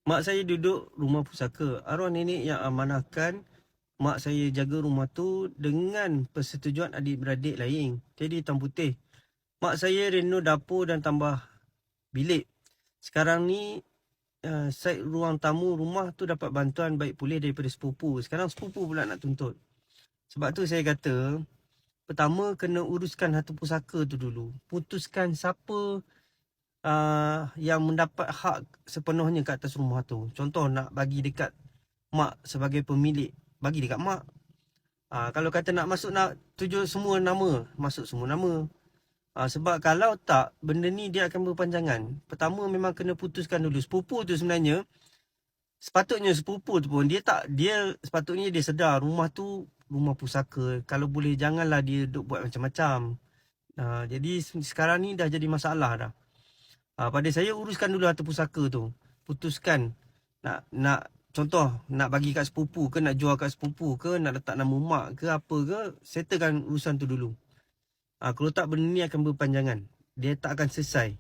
Mak saya duduk rumah pusaka. Arwah nenek yang amanahkan mak saya jaga rumah tu dengan persetujuan adik-beradik lain. Jadi hitam putih. Mak saya reno dapur dan tambah bilik. Sekarang ni side ruang tamu rumah tu dapat bantuan baik pulih daripada sepupu. Sekarang sepupu pula nak tuntut. Sebab tu saya kata, pertama kena uruskan harta pusaka tu dulu. Putuskan siapa yang mendapat hak sepenuhnya ke atas rumah tu. Contoh nak bagi dekat mak sebagai pemilik, bagi dekat mak. Kalau kata nak masuk nak tuju semua nama, masuk semua nama. Sebab kalau tak, benda ni dia akan berpanjangan. Pertama memang kena putuskan dulu. Sepupu tu sebenarnya, sepatutnya sepupu tu pun dia sepatutnya dia sedar rumah tu rumah pusaka. Kalau boleh janganlah dia duk buat macam-macam. Jadi sekarang ni dah jadi masalah dah. Pada saya uruskan dulu harta pusaka tu. Putuskan nak contoh nak bagi kat sepupu ke, nak jual kat sepupu ke, nak letak nama mak ke apa ke, settlekan urusan tu dulu. Kalau tak benda ni akan berpanjangan. Dia tak akan selesai.